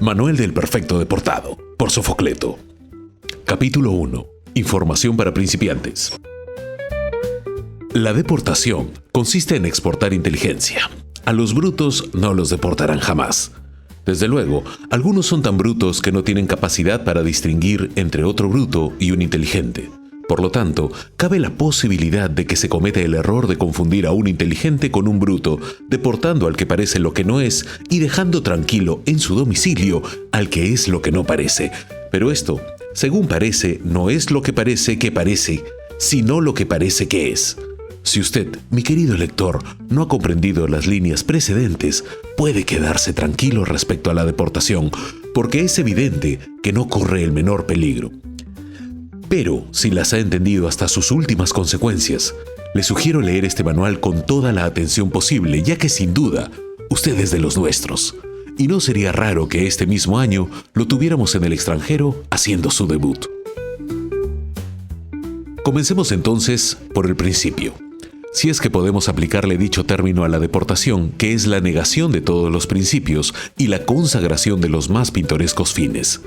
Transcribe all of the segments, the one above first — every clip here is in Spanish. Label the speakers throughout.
Speaker 1: Manual del Perfecto Deportado, por Sofocleto. Capítulo 1. Información para principiantes. La deportación consiste en exportar inteligencia. A los brutos no los deportarán jamás. Desde luego, algunos son tan brutos que no tienen capacidad para distinguir entre otro bruto y un inteligente. Por lo tanto, cabe la posibilidad de que se cometa el error de confundir a un inteligente con un bruto, deportando al que parece lo que no es y dejando tranquilo en su domicilio al que es lo que no parece. Pero esto, según parece, no es lo que parece, sino lo que parece que es. Si usted, mi querido lector, no ha comprendido las líneas precedentes, puede quedarse tranquilo respecto a la deportación, porque es evidente que no corre el menor peligro. Pero, si las ha entendido hasta sus últimas consecuencias, le sugiero leer este manual con toda la atención posible, ya que sin duda, usted es de los nuestros. Y no sería raro que este mismo año lo tuviéramos en el extranjero haciendo su debut. Comencemos entonces por el principio. Si es que podemos aplicarle dicho término a la deportación, que es la negación de todos los principios y la consagración de los más pintorescos fines.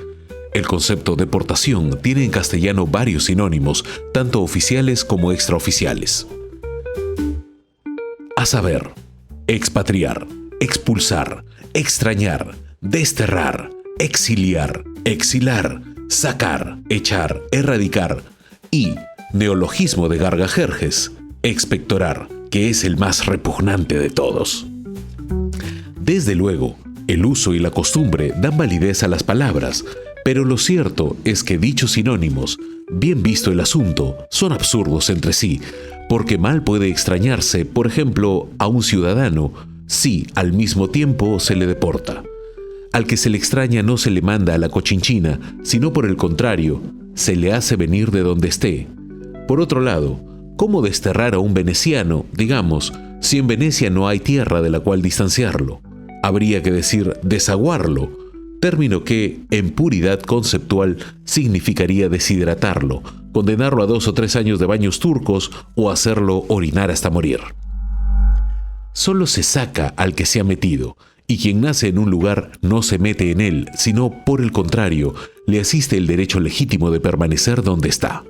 Speaker 1: El concepto deportación tiene en castellano varios sinónimos, tanto oficiales como extraoficiales. A saber, expatriar, expulsar, extrañar, desterrar, exiliar, exilar, sacar, echar, erradicar y, neologismo de Gargajerjes, expectorar, que es el más repugnante de todos. Desde luego, el uso y la costumbre dan validez a las palabras, pero lo cierto es que dichos sinónimos, bien visto el asunto, son absurdos entre sí, porque mal puede extrañarse, por ejemplo, a un ciudadano, si al mismo tiempo se le deporta. Al que se le extraña no se le manda a la cochinchina, sino por el contrario, se le hace venir de donde esté. Por otro lado, ¿cómo desterrar a un veneciano, digamos, si en Venecia no hay tierra de la cual distanciarlo? Habría que decir desaguarlo, término que, en puridad conceptual, significaría deshidratarlo, condenarlo a 2 o 3 años de baños turcos o hacerlo orinar hasta morir. Solo se saca al que se ha metido, y quien nace en un lugar no se mete en él, sino, por el contrario, le asiste el derecho legítimo de permanecer donde está.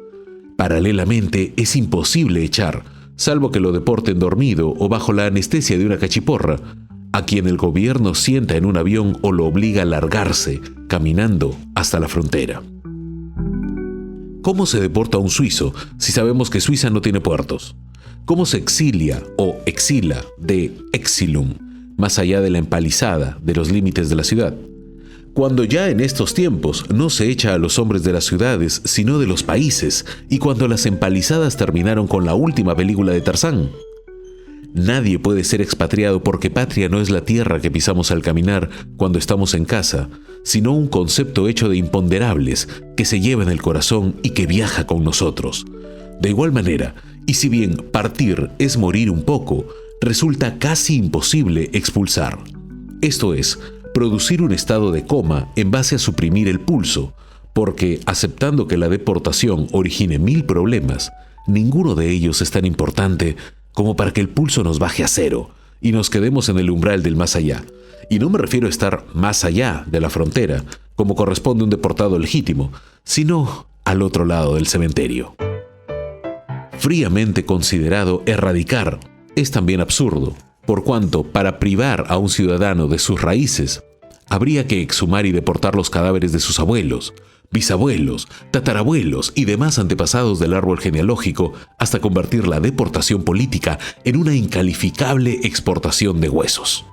Speaker 1: Paralelamente, es imposible echar, salvo que lo deporten dormido o bajo la anestesia de una cachiporra, a quien el gobierno sienta en un avión o lo obliga a largarse, caminando hasta la frontera. ¿Cómo se deporta a un suizo si sabemos que Suiza no tiene puertos? ¿Cómo se exilia o exila de exilum, más allá de la empalizada de los límites de la ciudad? Cuando ya en estos tiempos no se echa a los hombres de las ciudades, sino de los países, y cuando las empalizadas terminaron con la última película de Tarzán. Nadie puede ser expatriado porque patria no es la tierra que pisamos al caminar cuando estamos en casa, sino un concepto hecho de imponderables que se lleva en el corazón y que viaja con nosotros. De igual manera, y si bien partir es morir un poco, resulta casi imposible expulsar. Esto es, producir un estado de coma en base a suprimir el pulso, porque aceptando que la deportación origine 1000 problemas, ninguno de ellos es tan importante como para que el pulso nos baje a 0 y nos quedemos en el umbral del más allá. Y no me refiero a estar más allá de la frontera, como corresponde a un deportado legítimo, sino al otro lado del cementerio. Fríamente considerado, erradicar es también absurdo, por cuanto, para privar a un ciudadano de sus raíces, habría que exhumar y deportar los cadáveres de sus abuelos, bisabuelos, tatarabuelos y demás antepasados del árbol genealógico hasta convertir la deportación política en una incalificable exportación de huesos.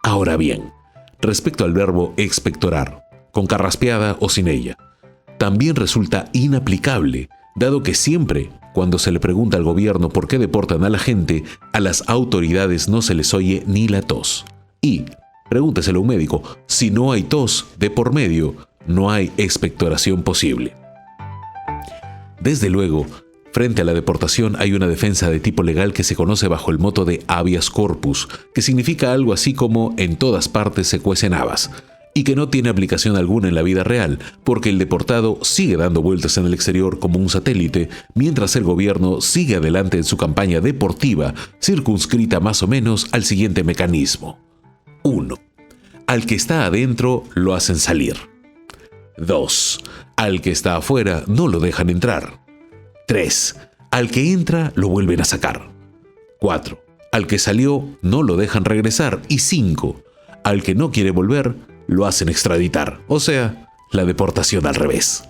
Speaker 1: Ahora bien, respecto al verbo expectorar, con carraspeada o sin ella, también resulta inaplicable, dado que siempre, cuando se le pregunta al gobierno por qué deportan a la gente, a las autoridades no se les oye ni la tos. Y, pregúnteselo a un médico, si no hay tos de por medio, no hay expectoración posible. Desde luego, frente a la deportación hay una defensa de tipo legal que se conoce bajo el moto de habeas corpus, que significa algo así como en todas partes se cuecen habas, y que no tiene aplicación alguna en la vida real, porque el deportado sigue dando vueltas en el exterior como un satélite, mientras el gobierno sigue adelante en su campaña deportiva, circunscrita más o menos al siguiente mecanismo. 1. Al que está adentro lo hacen salir. 2. Al que está afuera no lo dejan entrar. 3. Al que entra lo vuelven a sacar. 4. Al que salió no lo dejan regresar. Y 5. Al que no quiere volver lo hacen extraditar. O sea, la deportación al revés.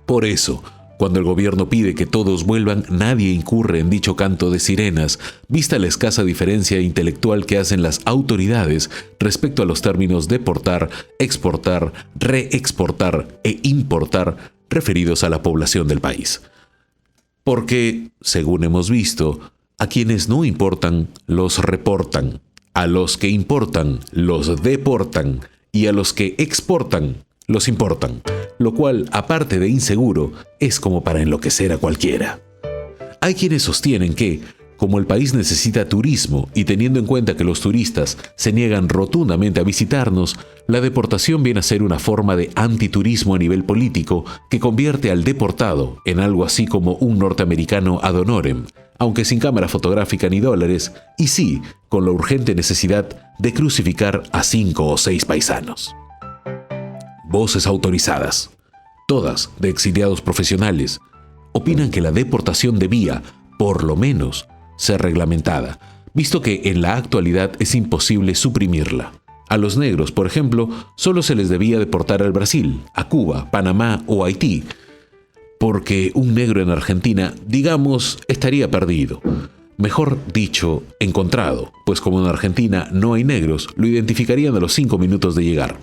Speaker 1: Por eso, cuando el gobierno pide que todos vuelvan, nadie incurre en dicho canto de sirenas, vista la escasa diferencia intelectual que hacen las autoridades respecto a los términos deportar, exportar, reexportar e importar referidos a la población del país. Porque, según hemos visto, a quienes no importan los reportan, a los que importan los deportan y a los que exportan los importan, lo cual, aparte de inseguro, es como para enloquecer a cualquiera. Hay quienes sostienen que, como el país necesita turismo y teniendo en cuenta que los turistas se niegan rotundamente a visitarnos, la deportación viene a ser una forma de antiturismo a nivel político que convierte al deportado en algo así como un norteamericano ad honorem, aunque sin cámara fotográfica ni dólares, y sí, con la urgente necesidad de crucificar a 5 o 6 paisanos. Voces autorizadas, todas de exiliados profesionales, opinan que la deportación debía, por lo menos, ser reglamentada, visto que en la actualidad es imposible suprimirla. A los negros, por ejemplo, solo se les debía deportar al Brasil, a Cuba, Panamá o Haití, porque un negro en Argentina, digamos, estaría perdido. Mejor dicho, encontrado, pues como en Argentina no hay negros, lo identificarían a los 5 minutos de llegar.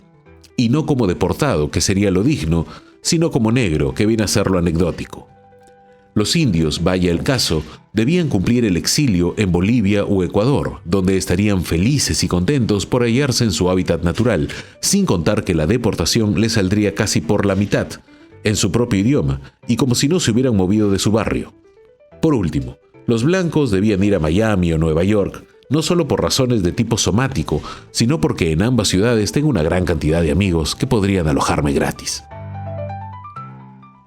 Speaker 1: Y no como deportado, que sería lo digno, sino como negro, que viene a ser lo anecdótico. Los indios, vaya el caso, debían cumplir el exilio en Bolivia o Ecuador, donde estarían felices y contentos por hallarse en su hábitat natural, sin contar que la deportación les saldría casi por la mitad, en su propio idioma, y como si no se hubieran movido de su barrio. Por último, los blancos debían ir a Miami o Nueva York, no solo por razones de tipo somático, sino porque en ambas ciudades tengo una gran cantidad de amigos que podrían alojarme gratis.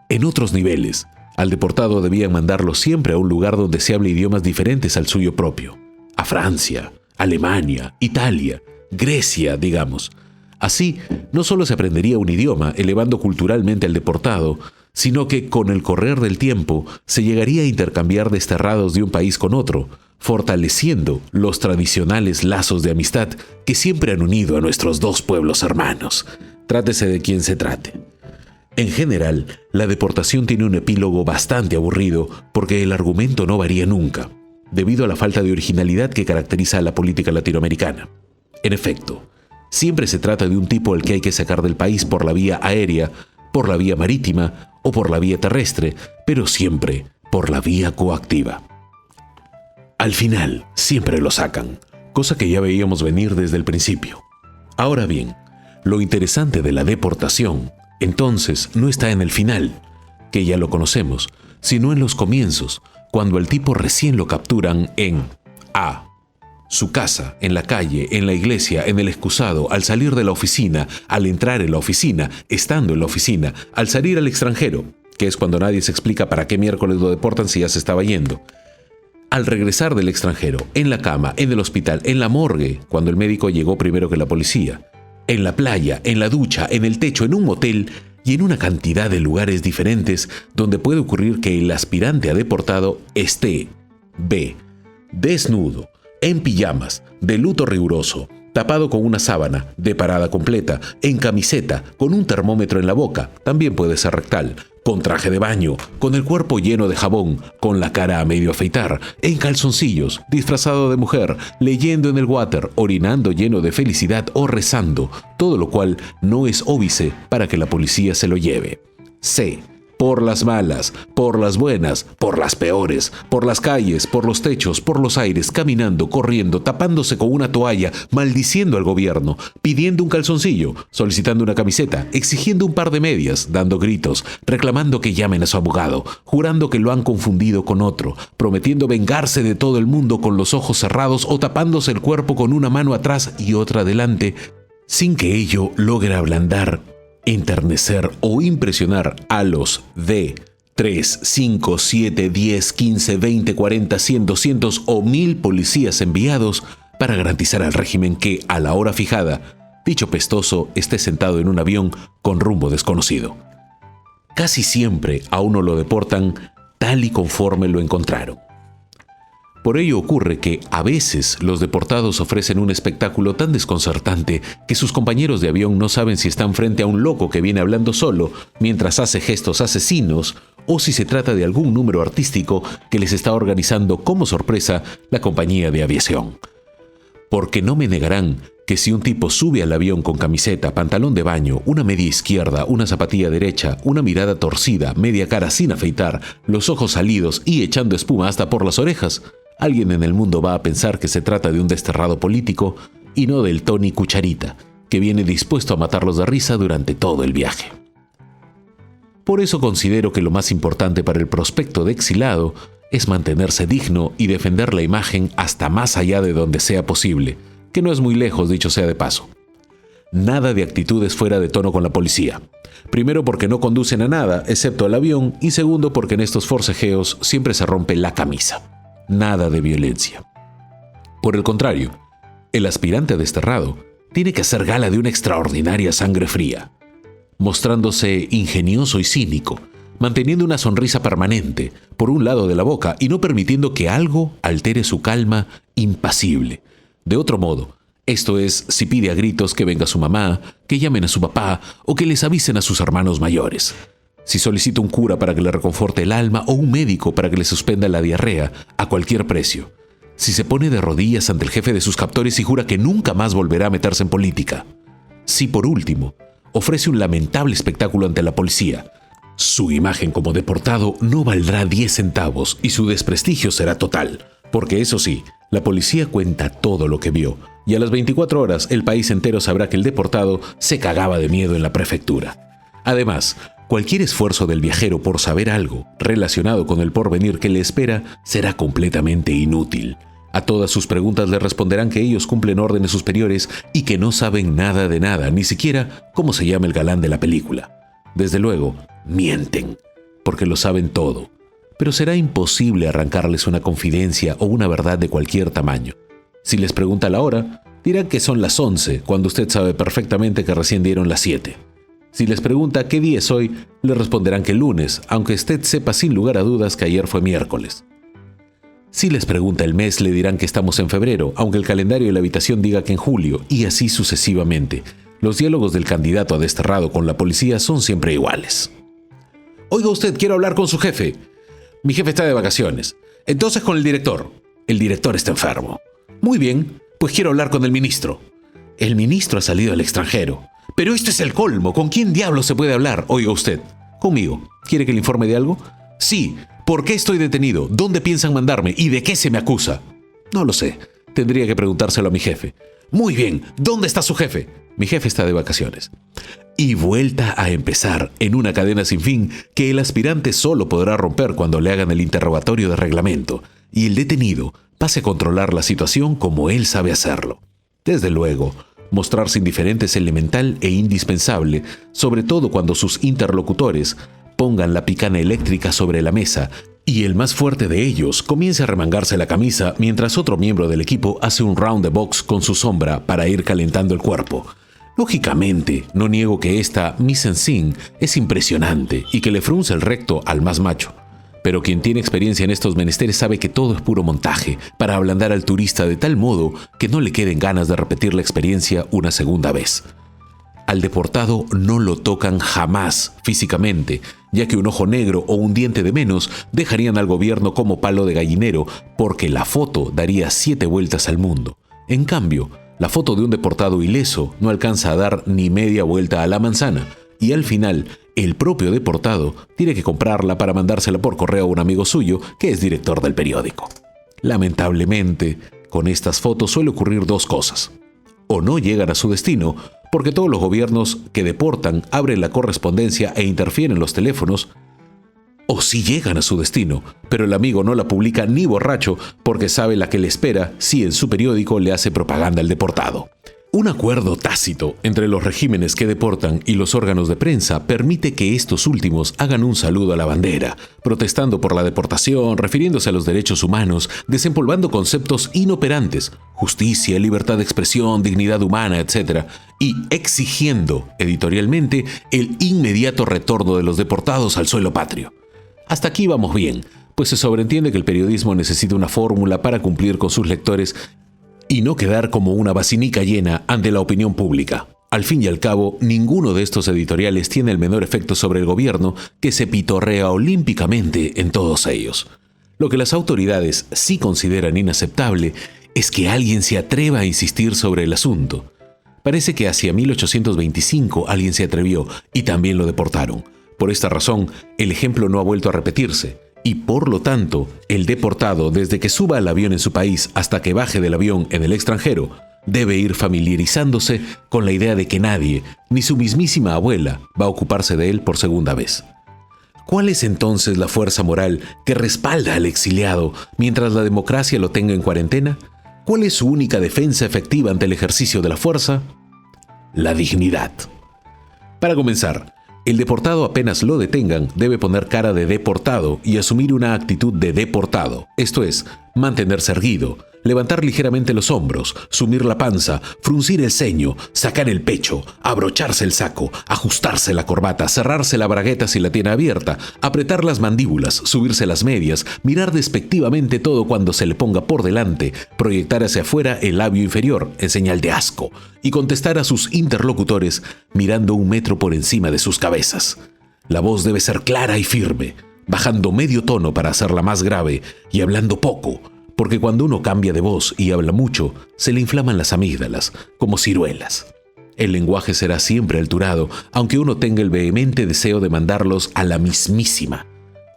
Speaker 1: En otros niveles, al deportado debían mandarlo siempre a un lugar donde se hable idiomas diferentes al suyo propio. A Francia, Alemania, Italia, Grecia, digamos. Así, no solo se aprendería un idioma, elevando culturalmente al deportado, sino que con el correr del tiempo se llegaría a intercambiar desterrados de un país con otro, fortaleciendo los tradicionales lazos de amistad que siempre han unido a nuestros dos pueblos hermanos, trátese de quien se trate. En general, la deportación tiene un epílogo bastante aburrido porque el argumento no varía nunca, debido a la falta de originalidad que caracteriza a la política latinoamericana. En efecto, siempre se trata de un tipo al que hay que sacar del país por la vía aérea, por la vía marítima o por la vía terrestre, pero siempre por la vía coactiva. Al final, siempre lo sacan, cosa que ya veíamos venir desde el principio. Ahora bien, lo interesante de la deportación, entonces, no está en el final, que ya lo conocemos, sino en los comienzos, cuando al tipo recién lo capturan en A. Su casa, en la calle, en la iglesia, en el excusado, al salir de la oficina, al entrar en la oficina, estando en la oficina, al salir al extranjero, que es cuando nadie se explica para qué miércoles lo deportan si ya se estaba yendo. Al regresar del extranjero, en la cama, en el hospital, en la morgue, cuando el médico llegó primero que la policía, en la playa, en la ducha, en el techo, en un motel y en una cantidad de lugares diferentes donde puede ocurrir que el aspirante a deportado esté B. Desnudo, en pijamas, de luto riguroso, tapado con una sábana, de parada completa, en camiseta, con un termómetro en la boca, también puede ser rectal, con traje de baño, con el cuerpo lleno de jabón, con la cara a medio afeitar, en calzoncillos, disfrazado de mujer, leyendo en el water, orinando lleno de felicidad o rezando, todo lo cual no es óbice para que la policía se lo lleve. C. Por las malas, por las buenas, por las peores, por las calles, por los techos, por los aires, caminando, corriendo, tapándose con una toalla, maldiciendo al gobierno, pidiendo un calzoncillo, solicitando una camiseta, exigiendo un par de medias, dando gritos, reclamando que llamen a su abogado, jurando que lo han confundido con otro, prometiendo vengarse de todo el mundo con los ojos cerrados o tapándose el cuerpo con una mano atrás y otra adelante, sin que ello logre ablandar, enternecer o impresionar a los de 3, 5, 7, 10, 15, 20, 40, 100, 200 o 1000 policías enviados para garantizar al régimen que, a la hora fijada, dicho pestoso esté sentado en un avión con rumbo desconocido. Casi siempre a uno lo deportan tal y conforme lo encontraron. Por ello ocurre que a veces los deportados ofrecen un espectáculo tan desconcertante que sus compañeros de avión no saben si están frente a un loco que viene hablando solo mientras hace gestos asesinos o si se trata de algún número artístico que les está organizando como sorpresa la compañía de aviación. Porque no me negarán que si un tipo sube al avión con camiseta, pantalón de baño, una media izquierda, una zapatilla derecha, una mirada torcida, media cara sin afeitar, los ojos salidos y echando espuma hasta por las orejas, alguien en el mundo va a pensar que se trata de un desterrado político y no del Tony Cucharita, que viene dispuesto a matarlos de risa durante todo el viaje. Por eso considero que lo más importante para el prospecto de exilado es mantenerse digno y defender la imagen hasta más allá de donde sea posible, que no es muy lejos, dicho sea de paso. Nada de actitudes fuera de tono con la policía. Primero porque no conducen a nada, excepto al avión, y segundo porque en estos forcejeos siempre se rompe la camisa. Nada de violencia. Por el contrario, el aspirante a desterrado tiene que hacer gala de una extraordinaria sangre fría, mostrándose ingenioso y cínico, manteniendo una sonrisa permanente por un lado de la boca y no permitiendo que algo altere su calma impasible. De otro modo, esto es si pide a gritos que venga su mamá, que llamen a su papá o que les avisen a sus hermanos mayores. Si solicita un cura para que le reconforte el alma o un médico para que le suspenda la diarrea a cualquier precio. Si se pone de rodillas ante el jefe de sus captores y jura que nunca más volverá a meterse en política. Si, por último, ofrece un lamentable espectáculo ante la policía, su imagen como deportado no valdrá 10 centavos y su desprestigio será total, porque eso sí, la policía cuenta todo lo que vio y a las 24 horas el país entero sabrá que el deportado se cagaba de miedo en la prefectura. Además, cualquier esfuerzo del viajero por saber algo relacionado con el porvenir que le espera será completamente inútil. A todas sus preguntas le responderán que ellos cumplen órdenes superiores y que no saben nada de nada, ni siquiera cómo se llama el galán de la película. Desde luego, mienten, porque lo saben todo, pero será imposible arrancarles una confidencia o una verdad de cualquier tamaño. Si les pregunta la hora, dirán que son las 11, cuando usted sabe perfectamente que recién dieron las 7. Si les pregunta qué día es hoy, le responderán que lunes, aunque usted sepa sin lugar a dudas que ayer fue miércoles. Si les pregunta el mes, le dirán que estamos en febrero, aunque el calendario de la habitación diga que en julio, y así sucesivamente. Los diálogos del candidato a desterrado con la policía son siempre iguales. Oiga usted, quiero hablar con su jefe. Mi jefe está de vacaciones. Entonces con el director. El director está enfermo. Muy bien, pues quiero hablar con el ministro. El ministro ha salido al extranjero. Pero esto es el colmo. ¿Con quién diablos se puede hablar? Oiga usted. Conmigo. ¿Quiere que le informe de algo? Sí. ¿Por qué estoy detenido? ¿Dónde piensan mandarme? ¿Y de qué se me acusa? No lo sé. Tendría que preguntárselo a mi jefe. Muy bien. ¿Dónde está su jefe? Mi jefe está de vacaciones. Y vuelta a empezar en una cadena sin fin que el aspirante solo podrá romper cuando le hagan el interrogatorio de reglamento y el detenido pase a controlar la situación como él sabe hacerlo. Desde luego, mostrarse indiferente es elemental e indispensable, sobre todo cuando sus interlocutores pongan la picana eléctrica sobre la mesa y el más fuerte de ellos comience a remangarse la camisa mientras otro miembro del equipo hace un round de box con su sombra para ir calentando el cuerpo. Lógicamente, no niego que esta mise en scène es impresionante y que le frunce el recto al más macho. Pero quien tiene experiencia en estos menesteres sabe que todo es puro montaje para ablandar al turista de tal modo que no le queden ganas de repetir la experiencia una segunda vez. Al deportado no lo tocan jamás físicamente, ya que un ojo negro o un diente de menos dejarían al gobierno como palo de gallinero porque la foto daría 7 vueltas al mundo. En cambio, la foto de un deportado ileso no alcanza a dar ni media vuelta a la manzana y al final el propio deportado tiene que comprarla para mandársela por correo a un amigo suyo que es director del periódico. Lamentablemente, con estas fotos suele ocurrir dos cosas. O no llegan a su destino, porque todos los gobiernos que deportan abren la correspondencia e interfieren los teléfonos, o sí llegan a su destino, pero el amigo no la publica ni borracho porque sabe la que le espera si en su periódico le hace propaganda al deportado. Un acuerdo tácito entre los regímenes que deportan y los órganos de prensa permite que estos últimos hagan un saludo a la bandera, protestando por la deportación, refiriéndose a los derechos humanos, desempolvando conceptos inoperantes, justicia, libertad de expresión, dignidad humana, etc., y exigiendo, editorialmente, el inmediato retorno de los deportados al suelo patrio. Hasta aquí vamos bien, pues se sobreentiende que el periodismo necesita una fórmula para cumplir con sus lectores y no quedar como una basinica llena ante la opinión pública. Al fin y al cabo, ninguno de estos editoriales tiene el menor efecto sobre el gobierno, que se pitorrea olímpicamente en todos ellos. Lo que las autoridades sí consideran inaceptable es que alguien se atreva a insistir sobre el asunto. Parece que hacia 1825 alguien se atrevió y también lo deportaron. Por esta razón, el ejemplo no ha vuelto a repetirse. Y por lo tanto, el deportado, desde que suba al avión en su país hasta que baje del avión en el extranjero, debe ir familiarizándose con la idea de que nadie, ni su mismísima abuela, va a ocuparse de él por segunda vez. ¿Cuál es entonces la fuerza moral que respalda al exiliado mientras la democracia lo tenga en cuarentena? ¿Cuál es su única defensa efectiva ante el ejercicio de la fuerza? La dignidad. Para comenzar, el deportado, apenas lo detengan, debe poner cara de deportado y asumir una actitud de deportado, esto es, mantenerse erguido, levantar ligeramente los hombros, sumir la panza, fruncir el ceño, sacar el pecho, abrocharse el saco, ajustarse la corbata, cerrarse la bragueta si la tiene abierta, apretar las mandíbulas, subirse las medias, mirar despectivamente todo cuando se le ponga por delante, proyectar hacia afuera el labio inferior en señal de asco y contestar a sus interlocutores mirando 1 metro por encima de sus cabezas. La voz debe ser clara y firme, bajando medio tono para hacerla más grave y hablando poco, porque cuando uno cambia de voz y habla mucho, se le inflaman las amígdalas, como ciruelas. El lenguaje será siempre alturado, aunque uno tenga el vehemente deseo de mandarlos a la mismísima,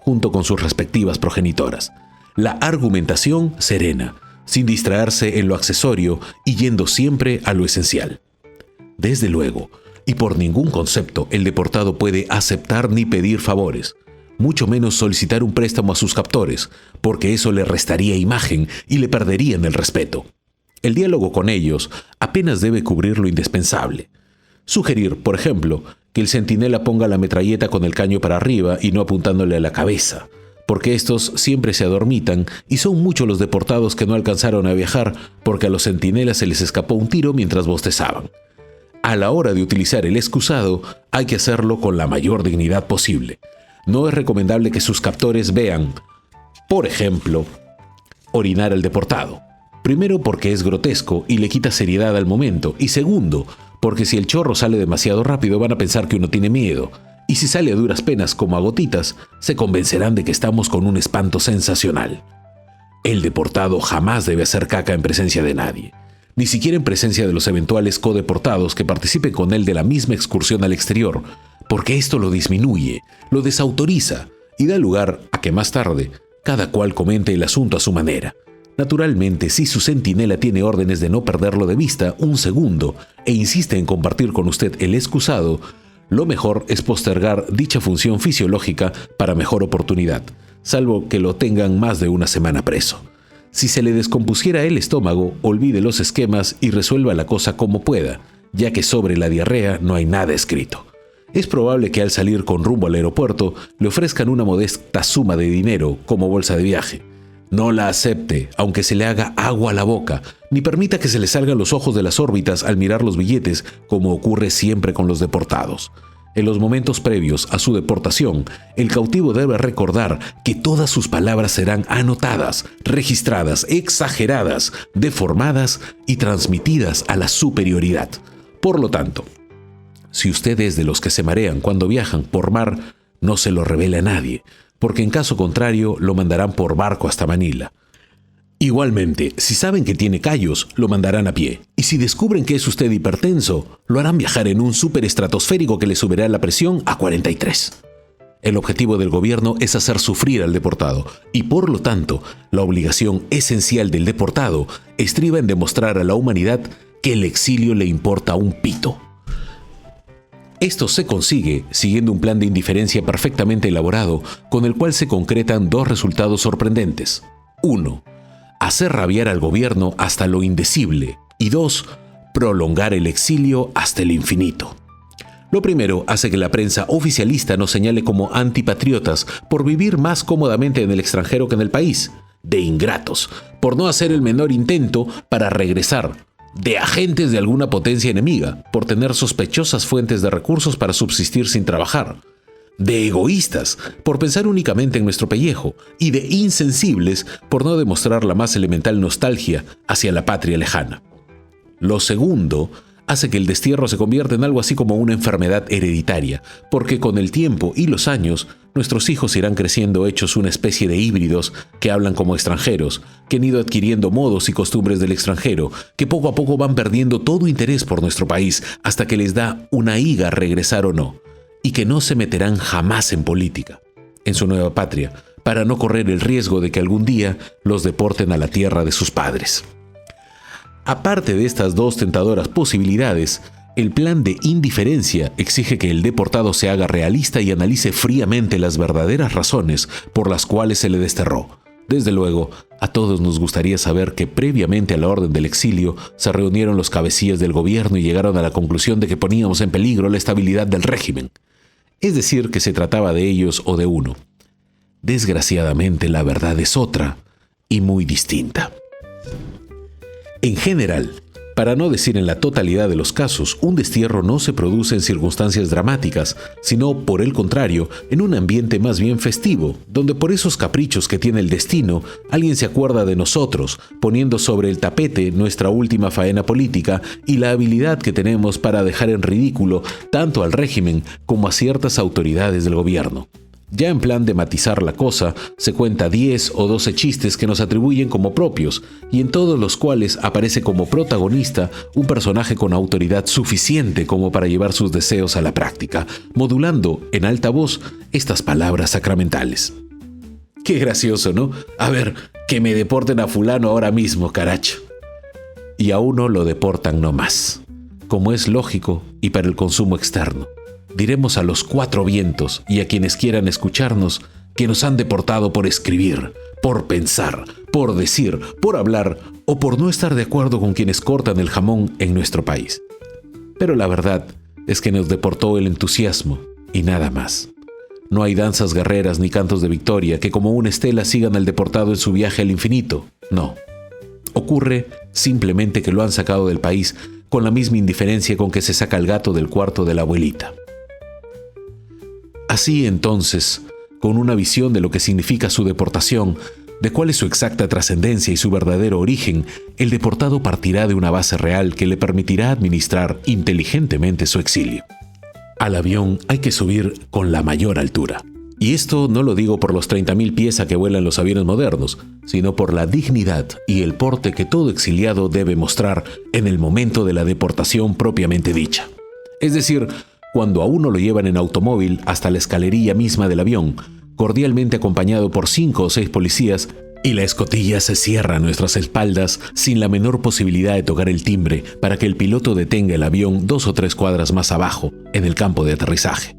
Speaker 1: junto con sus respectivas progenitoras. La argumentación serena, sin distraerse en lo accesorio y yendo siempre a lo esencial. Desde luego, y por ningún concepto, el deportado puede aceptar ni pedir favores, mucho menos solicitar un préstamo a sus captores, porque eso le restaría imagen y le perderían el respeto. El diálogo con ellos apenas debe cubrir lo indispensable. Sugerir, por ejemplo, que el centinela ponga la metralleta con el caño para arriba y no apuntándole a la cabeza, porque estos siempre se adormitan y son muchos los deportados que no alcanzaron a viajar porque a los centinelas se les escapó un tiro mientras bostezaban. A la hora de utilizar el excusado, hay que hacerlo con la mayor dignidad posible. No es recomendable que sus captores vean, por ejemplo, orinar al deportado. Primero, porque es grotesco y le quita seriedad al momento. Y segundo, porque si el chorro sale demasiado rápido van a pensar que uno tiene miedo. Y si sale a duras penas como a gotitas, se convencerán de que estamos con un espanto sensacional. El deportado jamás debe hacer caca en presencia de nadie, ni siquiera en presencia de los eventuales codeportados que participen con él de la misma excursión al exterior, porque esto lo disminuye, lo desautoriza y da lugar a que más tarde cada cual comente el asunto a su manera. Naturalmente, si su centinela tiene órdenes de no perderlo de vista 1 segundo e insiste en compartir con usted el excusado, lo mejor es postergar dicha función fisiológica para mejor oportunidad, salvo que lo tengan más de 1 semana preso. Si se le descompusiera el estómago, olvide los esquemas y resuelva la cosa como pueda, ya que sobre la diarrea no hay nada escrito. Es probable que al salir con rumbo al aeropuerto le ofrezcan una modesta suma de dinero como bolsa de viaje. No la acepte, aunque se le haga agua a la boca, ni permita que se le salgan los ojos de las órbitas al mirar los billetes, como ocurre siempre con los deportados. En los momentos previos a su deportación, el cautivo debe recordar que todas sus palabras serán anotadas, registradas, exageradas, deformadas y transmitidas a la superioridad. Por lo tanto, si usted es de los que se marean cuando viajan por mar, no se lo revele a nadie, porque en caso contrario lo mandarán por barco hasta Manila. Igualmente, si saben que tiene callos, lo mandarán a pie. Y si descubren que es usted hipertenso, lo harán viajar en un superestratosférico que le subirá la presión a 43. El objetivo del gobierno es hacer sufrir al deportado, y por lo tanto, la obligación esencial del deportado estriba en demostrar a la humanidad que el exilio le importa un pito. Esto se consigue siguiendo un plan de indiferencia perfectamente elaborado, con el cual se concretan 2 resultados sorprendentes. 1. Hacer rabiar al gobierno hasta lo indecible. Y 2. prolongar el exilio hasta el infinito. Lo primero hace que la prensa oficialista nos señale como antipatriotas por vivir más cómodamente en el extranjero que en el país, de ingratos, por no hacer el menor intento para regresar, de agentes de alguna potencia enemiga, por tener sospechosas fuentes de recursos para subsistir sin trabajar, de egoístas, por pensar únicamente en nuestro pellejo, y de insensibles por no demostrar la más elemental nostalgia hacia la patria lejana. Lo segundo hace que el destierro se convierta en algo así como una enfermedad hereditaria, porque con el tiempo y los años, nuestros hijos irán creciendo hechos una especie de híbridos que hablan como extranjeros, que han ido adquiriendo modos y costumbres del extranjero, que poco a poco van perdiendo todo interés por nuestro país hasta que les da una higa regresar o no, y que no se meterán jamás en política, en su nueva patria, para no correr el riesgo de que algún día los deporten a la tierra de sus padres. Aparte de estas dos tentadoras posibilidades, el plan de indiferencia exige que el deportado se haga realista y analice fríamente las verdaderas razones por las cuales se le desterró. Desde luego, a todos nos gustaría saber que previamente a la orden del exilio se reunieron los cabecillas del gobierno y llegaron a la conclusión de que poníamos en peligro la estabilidad del régimen. Es decir, que se trataba de ellos o de uno. Desgraciadamente, la verdad es otra y muy distinta. En general, para no decir en la totalidad de los casos, un destierro no se produce en circunstancias dramáticas, sino, por el contrario, en un ambiente más bien festivo, donde por esos caprichos que tiene el destino, alguien se acuerda de nosotros, poniendo sobre el tapete nuestra última faena política y la habilidad que tenemos para dejar en ridículo tanto al régimen como a ciertas autoridades del gobierno. Ya en plan de matizar la cosa, se cuenta 10 o 12 chistes que nos atribuyen como propios y en todos los cuales aparece como protagonista un personaje con autoridad suficiente como para llevar sus deseos a la práctica, modulando en alta voz estas palabras sacramentales. Qué gracioso, ¿no? A ver, que me deporten a fulano ahora mismo, caracho. Y a uno lo deportan nomás, como es lógico y para el consumo externo. Diremos a los 4 vientos y a quienes quieran escucharnos que nos han deportado por escribir, por pensar, por decir, por hablar o por no estar de acuerdo con quienes cortan el jamón en nuestro país. Pero la verdad es que nos deportó el entusiasmo y nada más. No hay danzas guerreras ni cantos de victoria que como una estela sigan al deportado en su viaje al infinito. No. Ocurre simplemente que lo han sacado del país con la misma indiferencia con que se saca el gato del cuarto de la abuelita. Así entonces, con una visión de lo que significa su deportación, de cuál es su exacta trascendencia y su verdadero origen, el deportado partirá de una base real que le permitirá administrar inteligentemente su exilio. Al avión hay que subir con la mayor altura. Y esto no lo digo por los 30.000 pies a que vuelan los aviones modernos, sino por la dignidad y el porte que todo exiliado debe mostrar en el momento de la deportación propiamente dicha. Es decir, cuando a uno lo llevan en automóvil hasta la escalerilla misma del avión, cordialmente acompañado por 5 o 6 policías, y la escotilla se cierra a nuestras espaldas sin la menor posibilidad de tocar el timbre para que el piloto detenga el avión 2 o 3 cuadras más abajo, en el campo de aterrizaje.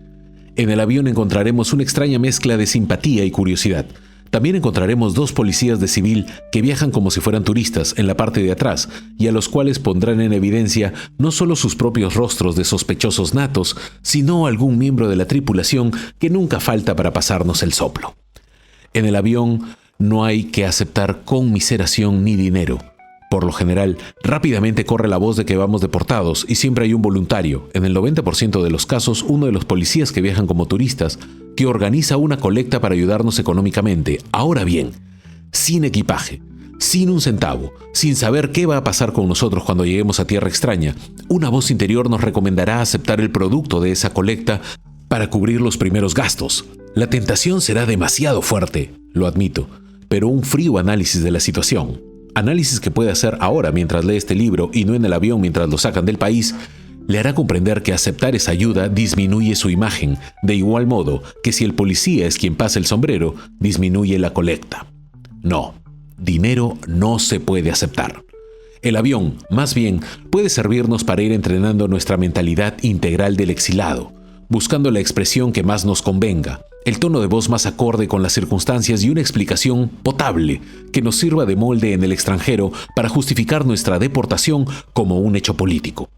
Speaker 1: En el avión encontraremos una extraña mezcla de simpatía y curiosidad. También encontraremos 2 policías de civil que viajan como si fueran turistas en la parte de atrás y a los cuales pondrán en evidencia no solo sus propios rostros de sospechosos natos, sino algún miembro de la tripulación que nunca falta para pasarnos el soplo. En el avión no hay que aceptar conmiseración ni dinero. Por lo general, rápidamente corre la voz de que vamos deportados y siempre hay un voluntario, en el 90% de los casos uno de los policías que viajan como turistas, que organiza una colecta para ayudarnos económicamente. Ahora bien, sin equipaje, sin un centavo, sin saber qué va a pasar con nosotros cuando lleguemos a tierra extraña, una voz interior nos recomendará aceptar el producto de esa colecta para cubrir los primeros gastos. La tentación será demasiado fuerte, lo admito, pero un frío análisis de la situación, análisis que puede hacer ahora mientras lee este libro y no en el avión mientras lo sacan del país, le hará comprender que aceptar esa ayuda disminuye su imagen, de igual modo que si el policía es quien pasa el sombrero, disminuye la colecta. No, dinero no se puede aceptar. El avión, más bien, puede servirnos para ir entrenando nuestra mentalidad integral del exilado, buscando la expresión que más nos convenga, el tono de voz más acorde con las circunstancias y una explicación potable que nos sirva de molde en el extranjero para justificar nuestra deportación como un hecho político.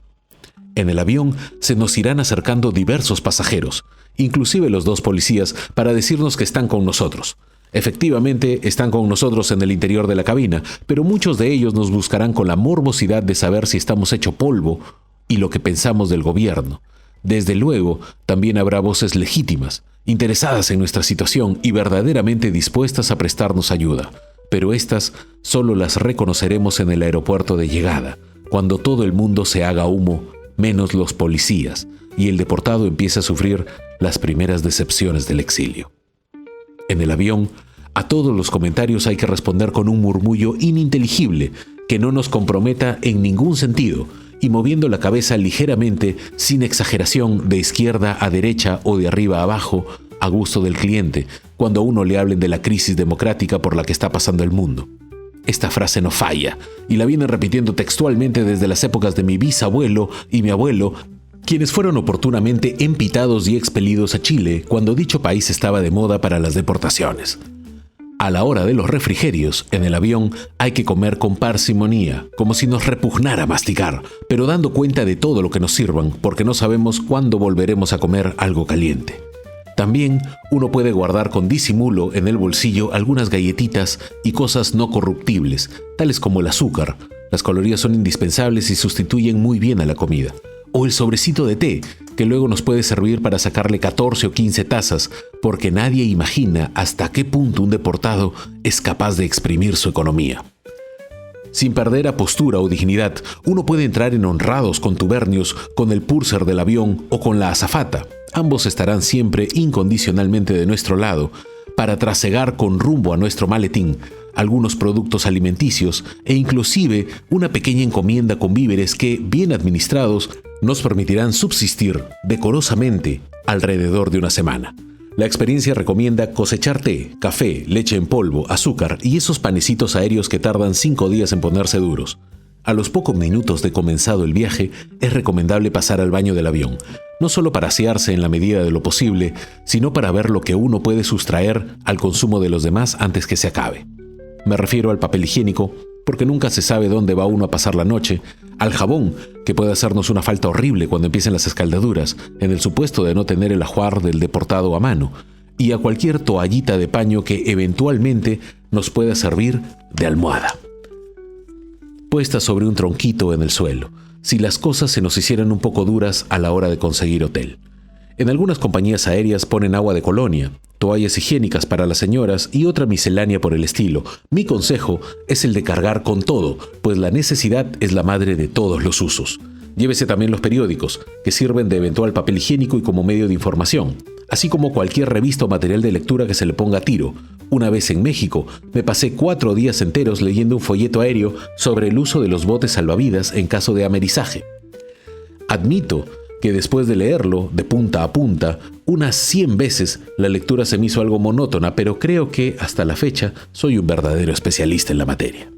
Speaker 1: En el avión se nos irán acercando diversos pasajeros, inclusive los 2 policías, para decirnos que están con nosotros. Efectivamente, están con nosotros en el interior de la cabina, pero muchos de ellos nos buscarán con la morbosidad de saber si estamos hecho polvo y lo que pensamos del gobierno. Desde luego, también habrá voces legítimas, interesadas en nuestra situación y verdaderamente dispuestas a prestarnos ayuda, pero estas solo las reconoceremos en el aeropuerto de llegada, cuando todo el mundo se haga humo, menos los policías, y el deportado empieza a sufrir las primeras decepciones del exilio. En el avión, a todos los comentarios hay que responder con un murmullo ininteligible que no nos comprometa en ningún sentido, y moviendo la cabeza ligeramente, sin exageración, de izquierda a derecha o de arriba a abajo, a gusto del cliente, cuando a uno le hablen de la crisis democrática por la que está pasando el mundo. Esta frase no falla, y la vienen repitiendo textualmente desde las épocas de mi bisabuelo y mi abuelo, quienes fueron oportunamente empitados y expelidos a Chile cuando dicho país estaba de moda para las deportaciones. A la hora de los refrigerios, en el avión, hay que comer con parsimonía, como si nos repugnara masticar, pero dando cuenta de todo lo que nos sirvan, porque no sabemos cuándo volveremos a comer algo caliente. También uno puede guardar con disimulo en el bolsillo algunas galletitas y cosas no corruptibles, tales como el azúcar. Las calorías son indispensables y sustituyen muy bien a la comida. O el sobrecito de té, que luego nos puede servir para sacarle 14 o 15 tazas, porque nadie imagina hasta qué punto un deportado es capaz de exprimir su economía. Sin perder apostura o dignidad, uno puede entrar en honrados contubernios con el purser del avión o con la azafata. Ambos estarán siempre incondicionalmente de nuestro lado para trasegar con rumbo a nuestro maletín algunos productos alimenticios e inclusive una pequeña encomienda con víveres que, bien administrados, nos permitirán subsistir decorosamente alrededor de una semana. La experiencia recomienda cosechar té, café, leche en polvo, azúcar y esos panecitos aéreos que tardan 5 días en ponerse duros. A los pocos minutos de comenzado el viaje, es recomendable pasar al baño del avión, no solo para asearse en la medida de lo posible, sino para ver lo que uno puede sustraer al consumo de los demás antes que se acabe. Me refiero al papel higiénico, porque nunca se sabe dónde va uno a pasar la noche, al jabón, que puede hacernos una falta horrible cuando empiecen las escaldaduras, en el supuesto de no tener el ajuar del deportado a mano, y a cualquier toallita de paño que eventualmente nos pueda servir de almohada. Puesta sobre un tronquito en el suelo, si las cosas se nos hicieran un poco duras a la hora de conseguir hotel. En algunas compañías aéreas ponen agua de colonia, toallas higiénicas para las señoras y otra miscelánea por el estilo. Mi consejo es el de cargar con todo, pues la necesidad es la madre de todos los usos. Llévese también los periódicos, que sirven de eventual papel higiénico y como medio de información, así como cualquier revista o material de lectura que se le ponga a tiro. Una vez en México, me pasé 4 días enteros leyendo un folleto aéreo sobre el uso de los botes salvavidas en caso de amerizaje. Admito que después de leerlo, de punta a punta, unas 100 veces, la lectura se me hizo algo monótona, pero creo que, hasta la fecha, soy un verdadero especialista en la materia.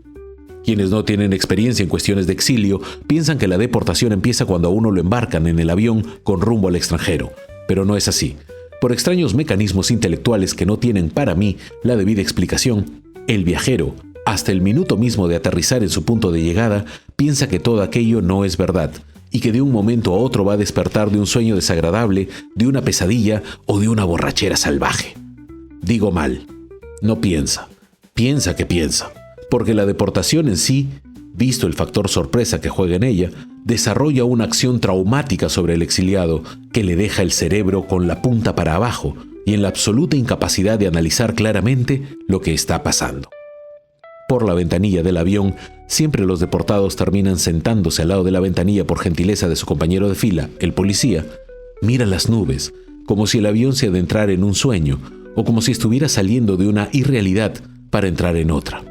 Speaker 1: Quienes no tienen experiencia en cuestiones de exilio piensan que la deportación empieza cuando a uno lo embarcan en el avión con rumbo al extranjero, pero no es así. Por extraños mecanismos intelectuales que no tienen para mí la debida explicación, el viajero, hasta el minuto mismo de aterrizar en su punto de llegada, piensa que todo aquello no es verdad, y que de un momento a otro va a despertar de un sueño desagradable, de una pesadilla o de una borrachera salvaje. Digo mal, no piensa que piensa, porque la deportación en sí, visto el factor sorpresa que juega en ella, desarrolla una acción traumática sobre el exiliado que le deja el cerebro con la punta para abajo y en la absoluta incapacidad de analizar claramente lo que está pasando. Por la ventanilla del avión, siempre los deportados terminan sentándose al lado de la ventanilla por gentileza de su compañero de fila, el policía. Mira las nubes, como si el avión se adentrara en un sueño, o como si estuviera saliendo de una irrealidad para entrar en otra.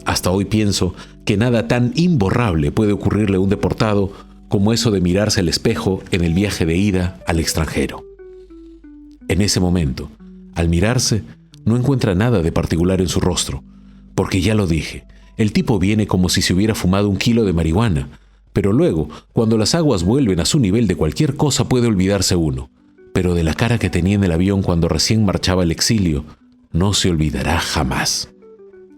Speaker 1: Hasta hoy pienso que nada tan imborrable puede ocurrirle a un deportado como eso de mirarse al espejo en el viaje de ida al extranjero. En ese momento, al mirarse, no encuentra nada de particular en su rostro, porque ya lo dije, el tipo viene como si se hubiera fumado 1 kilo de marihuana, pero luego, cuando las aguas vuelven a su nivel de cualquier cosa puede olvidarse uno. pero de la cara que tenía en el avión cuando recién marchaba al exilio, no se olvidará jamás.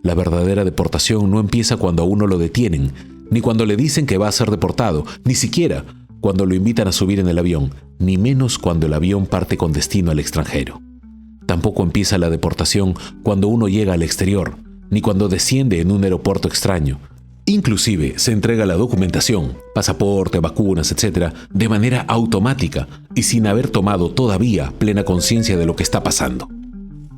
Speaker 1: La verdadera deportación no empieza cuando a uno lo detienen, ni cuando le dicen que va a ser deportado, ni siquiera cuando lo invitan a subir en el avión, ni menos cuando el avión parte con destino al extranjero. Tampoco empieza la deportación cuando uno llega al exterior, ni cuando desciende en un aeropuerto extraño. Inclusive se entrega la documentación, pasaporte, vacunas, etc., de manera automática y sin haber tomado todavía plena conciencia de lo que está pasando.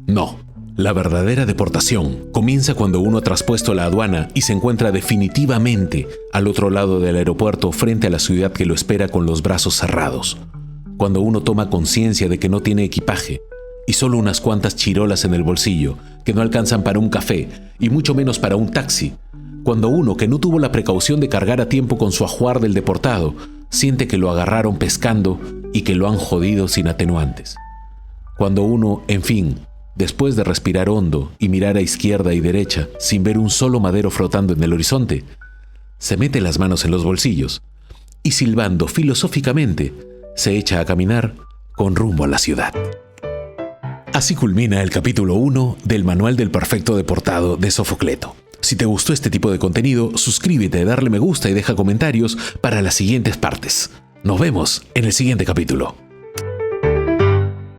Speaker 1: No, la verdadera deportación comienza cuando uno ha traspuesto la aduana y se encuentra definitivamente al otro lado del aeropuerto frente a la ciudad que lo espera con los brazos cerrados. Cuando uno toma conciencia de que no tiene equipaje y solo unas cuantas chirolas en el bolsillo que no alcanzan para un café y mucho menos para un taxi. Cuando uno, que no tuvo la precaución de cargar a tiempo con su ajuar del deportado, siente que lo agarraron pescando y que lo han jodido sin atenuantes. Cuando uno, en fin, después de respirar hondo y mirar a izquierda y derecha sin ver un solo madero flotando en el horizonte, se mete las manos en los bolsillos y silbando filosóficamente se echa a caminar con rumbo a la ciudad. Así culmina el capítulo 1 del Manual del Perfecto Deportado de Sofocleto. Si te gustó este tipo de contenido, suscríbete, darle me gusta y deja comentarios para las siguientes partes. Nos vemos en el siguiente capítulo.